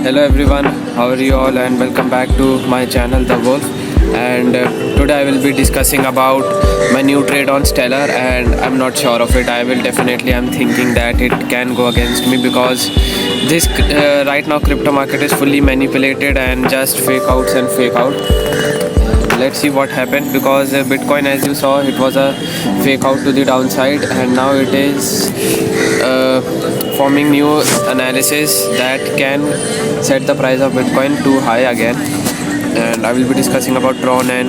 Hello everyone, how are you all, and welcome back to my channel The Wolf. And today I will be discussing about my new trade on Stellar, and I'm not sure of it. I'm thinking that it can go against me because this right now crypto market is fully manipulated and just fake outs and fake out. Let's see what happened, because Bitcoin, as you saw, it was a fake out to the downside, and now it is forming new analysis that can set the price of Bitcoin too high again. And I will be discussing about Tron and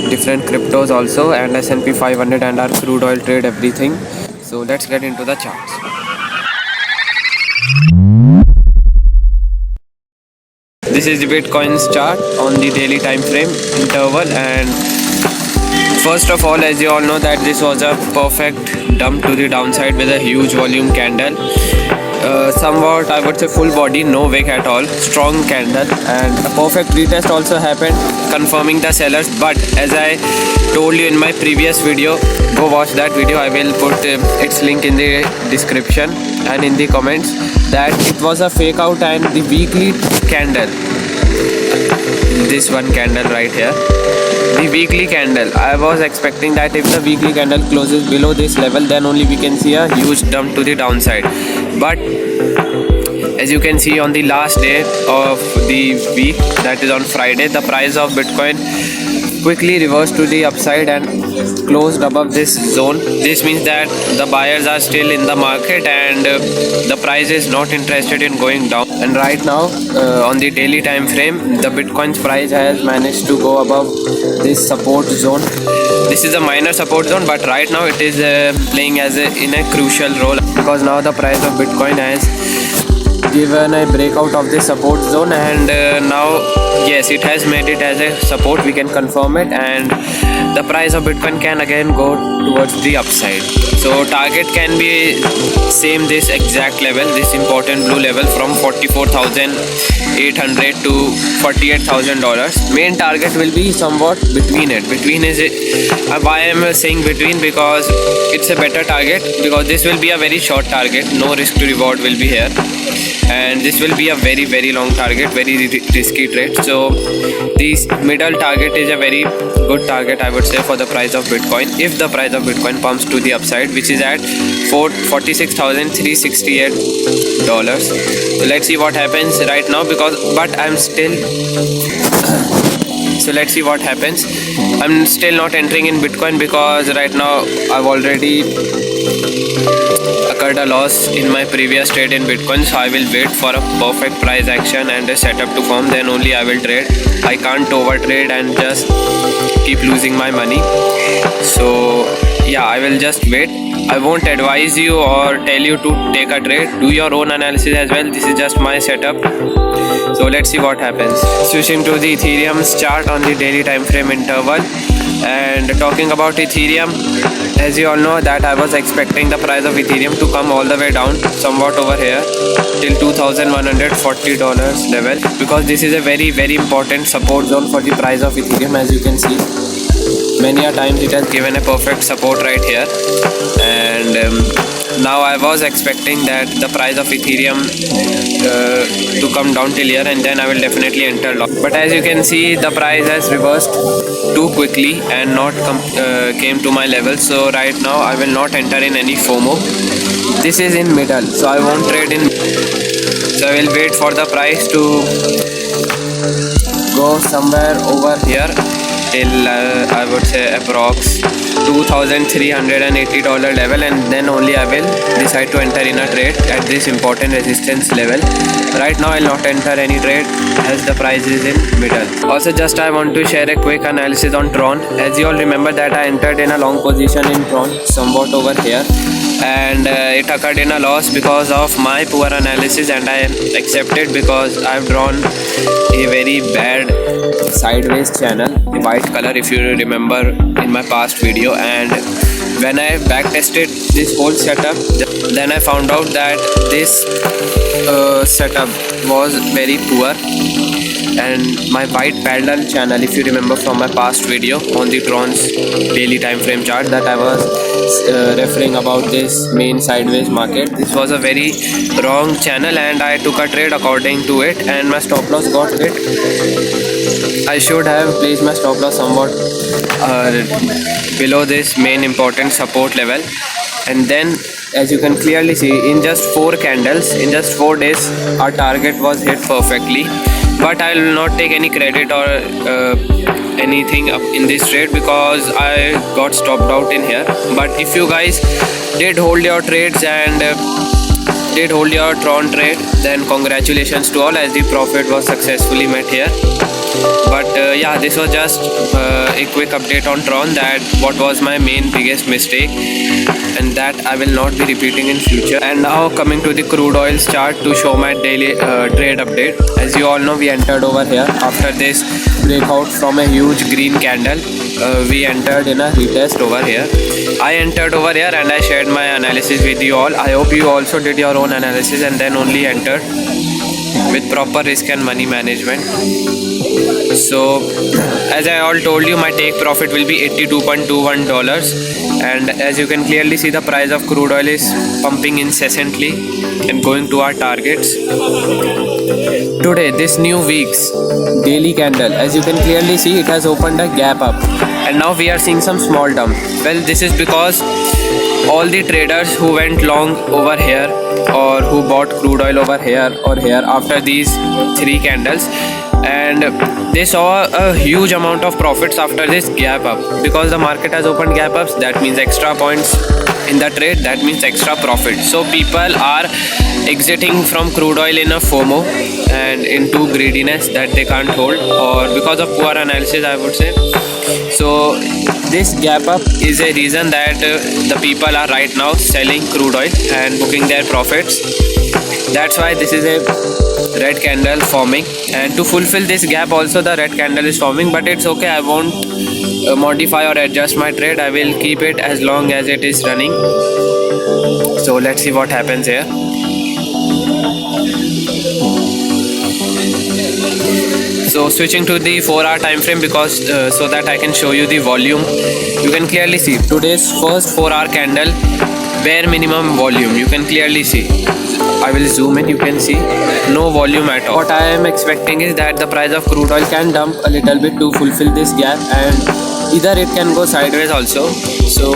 different cryptos also, and S&P 500 and our crude oil trade, everything. So let's get into the charts. This is the Bitcoin's chart on the daily time frame interval, and first of all, as you all know, that this was a perfect dump to the downside with a huge volume candle. Somewhat, I would say, full body, no wick at all, strong candle, and a perfect retest also happened, confirming the sellers. But as I told you in my previous video, go watch that video. I will put its link in the description and in the comments, that it was a fake out, and the weekly candle, this one candle right here, the weekly candle, I was expecting that if the weekly candle closes below this level, then only we can see a huge dump to the downside. But as you can see, on the last day of the week, that is on Friday, the price of Bitcoin quickly reversed to the upside and closed above this zone. This means that the buyers are still in the market, and the price is not interested in going down. And right now, on the daily time frame, the Bitcoin's price has managed to go above this support zone. This is a minor support zone, but right now it is playing as in a crucial role, because now the price of Bitcoin has given a breakout of the support zone, and now, yes, it has made it as a support. We can confirm it, and the price of Bitcoin can again go towards the upside. So target can be same this exact level, this important blue level, from $44,800 to $48,000. Main target will be somewhat between it. Between is it? Why I am saying between? Because it's a better target, because this will be a very short target. No risk to reward will be here, and this will be a very long target, very risky trade. So this middle target is a very good target, I would say, for the price of Bitcoin, if the price of Bitcoin pumps to the upside, which is at $46,368. So let's see what happens right now, but I'm still so let's see what happens. I'm still not entering in Bitcoin, because right now I've already occurred a loss in my previous trade in Bitcoin. So I will wait for a perfect price action and a setup to form, then only I will trade. I can't overtrade and just keep losing my money. So yeah, I will just wait. I won't advise you or tell you to take a trade. Do your own analysis as well. This is just my setup. So let's see what happens. Switching to the Ethereum's chart on the daily time frame interval, and talking about Ethereum, as you all know, that I was expecting the price of Ethereum to come all the way down somewhat over here till $2,140 level, because this is a very important support zone for the price of Ethereum. As you can see, many a times it has given a perfect support right here, and now I was expecting that the price of Ethereum to come down till here, and then I will definitely enter long. But as you can see, the price has reversed too quickly and not came to my level. So right now I will not enter in any FOMO. This is in middle, so I won't trade in. So I will wait for the price to go somewhere over here till I would say approx $2,380 level, and then only I will decide to enter in a trade at this important resistance level. Right now I'll not enter any trade as the price is in middle. Also, just I want to share a quick analysis on Tron. As you all remember that I entered in a long position in Tron somewhat over here, and it occurred in a loss because of my poor analysis, and I accepted, because I've drawn a very bad sideways channel, white color, if you remember in my past video. And when I back tested this whole setup, then I found out that this setup was very poor, and my white parallel channel, if you remember from my past video on the Tron's daily time frame chart, that I was referring about this main sideways market. This was a very wrong channel and I took a trade according to it, and my stop loss got hit. I should have placed my stop loss somewhat below this main important support level, and then as you can clearly see, in just 4 candles, in just 4 days, our target was hit perfectly. But I will not take any credit or anything up in this trade because I got stopped out in here. But if you guys did hold your trades and did hold your Tron trade, then congratulations to all, as the profit was successfully met here. But yeah, this was just a quick update on Tron, that what was my main biggest mistake and that I will not be repeating in future. And now coming to the crude oils chart to show my daily trade update. As you all know, we entered over here after this breakout from a huge green candle. We entered in a retest over here. I entered over here and I shared my analysis with you all. I hope you also did your own analysis and then only entered with proper risk and money management. So as I all told you, my take profit will be $82.21, and as you can clearly see, the price of crude oil is pumping incessantly and going to our targets. Today, this new week's daily candle, as you can clearly see, it has opened a gap up and now we are seeing some small dump. Well, this is because all the traders who went long over here or who bought crude oil over here or here after these 3 candles, and they saw a huge amount of profits after this gap up. Because the market has opened gap ups, that means extra points in the trade, that means extra profit. So people are exiting from crude oil in a FOMO and into greediness that they can't hold, or because of poor analysis, I would say. So this gap up is a reason that the people are right now selling crude oil and booking their profits. That's why this is a red candle forming, and to fulfill this gap also the red candle is forming. But it's okay, I won't modify or adjust my trade. I will keep it as long as it is running. So let's see what happens here. So switching to the 4-hour time frame, because so that I can show you the volume. You can clearly see today's first 4-hour candle, bare minimum volume, you can clearly see. I will zoom in, you can see no volume at all. What I am expecting is that the price of crude oil can dump a little bit to fulfill this gap, and either it can go sideways also. So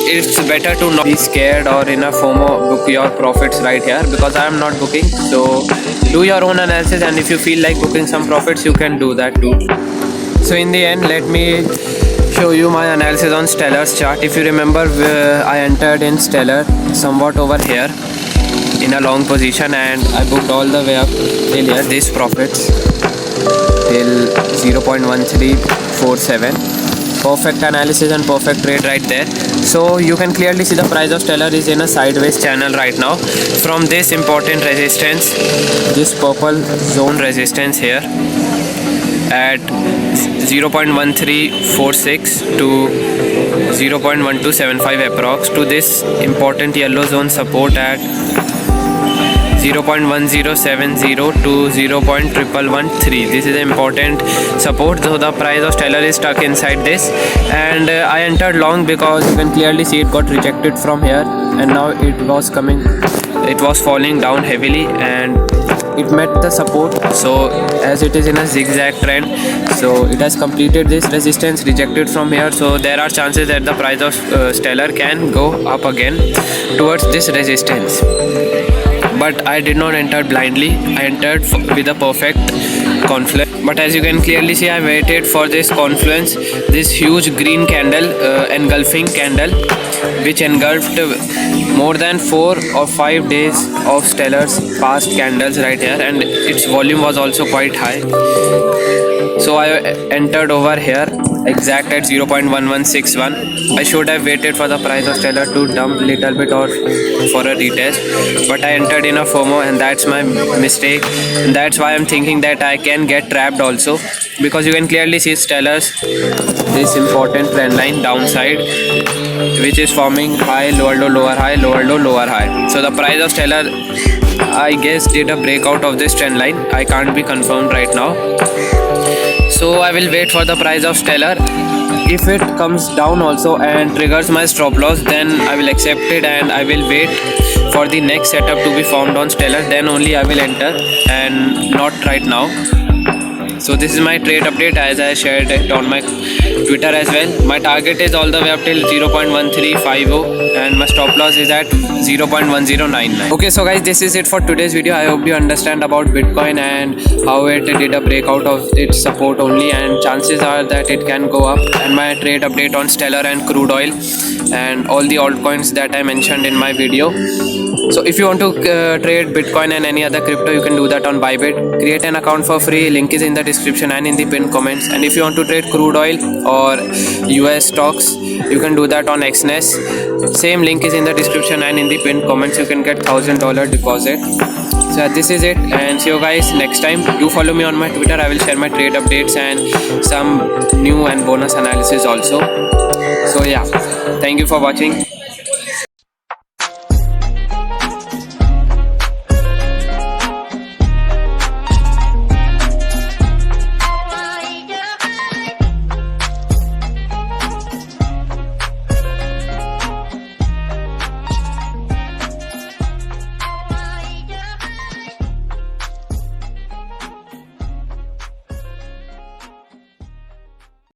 it's better to not be scared or in a FOMO book your profits right here, because I am not booking. So do your own analysis, and if you feel like booking some profits, you can do that too. So in the end, let me show you my analysis on Stellar's chart. If you remember, I entered in Stellar somewhat over here in a long position, and I booked all the way up till here, these profits till 0.1347. Perfect analysis and perfect trade right there. So you can clearly see the price of Stellar is in a sideways channel right now. From this important resistance, this purple zone resistance here at 0.1346 to 0.1275 approx, to this important yellow zone support at 0.1070 to 0.1113. This is an important support. So the price of Stellar is stuck inside this, and I entered long because you can clearly see it got rejected from here, and now it was falling down heavily and it met the support. So as it is in a zigzag trend, so it has completed this resistance, rejected from here. So there are chances that the price of Stellar can go up again towards this resistance. But I did not enter blindly. I entered with a perfect confluence. But as you can clearly see, I waited for this confluence, this huge green candle, engulfing candle, which engulfed more than 4 or 5 days of Stellar's past candles right here, and its volume was also quite high. So I entered over here exact at 0.1161. I should have waited for the price of Stellar to dump little bit or for a retest, but I entered in a FOMO, and that's my mistake. And that's why I'm thinking that I can get trapped also, because you can clearly see Stellar's this important trend line downside, which is forming high, lower low, lower high, lower low, lower high. So the price of Stellar, I guess did a breakout of this trend line. I can't be confirmed right now. So I will wait for the price of Stellar. If it comes down also and triggers my stop loss, then I will accept it and I will wait for the next setup to be formed on Stellar. Then only I will enter, and not right now. So this is my trade update, as I shared it on my Twitter as well. My target is all the way up till 0.1350 and my stop loss is at 0.1099. Okay, so guys, this is it for today's video. I hope you understand about Bitcoin and how it did a breakout of its support only, and chances are that it can go up, and my trade update on Stellar and crude oil and all the altcoins that I mentioned in my video. So if you want to trade Bitcoin and any other crypto, you can do that on Bybit. Create an account for free. Link is in the description and in the pinned comments. And if you want to trade crude oil or US stocks, you can do that on XNES. Same link is in the description and in the pinned comments. You can get $1,000 deposit. So this is it, and see you guys next time. Do follow me on my Twitter. I will share my trade updates and some new and bonus analysis also. So yeah, thank you for watching.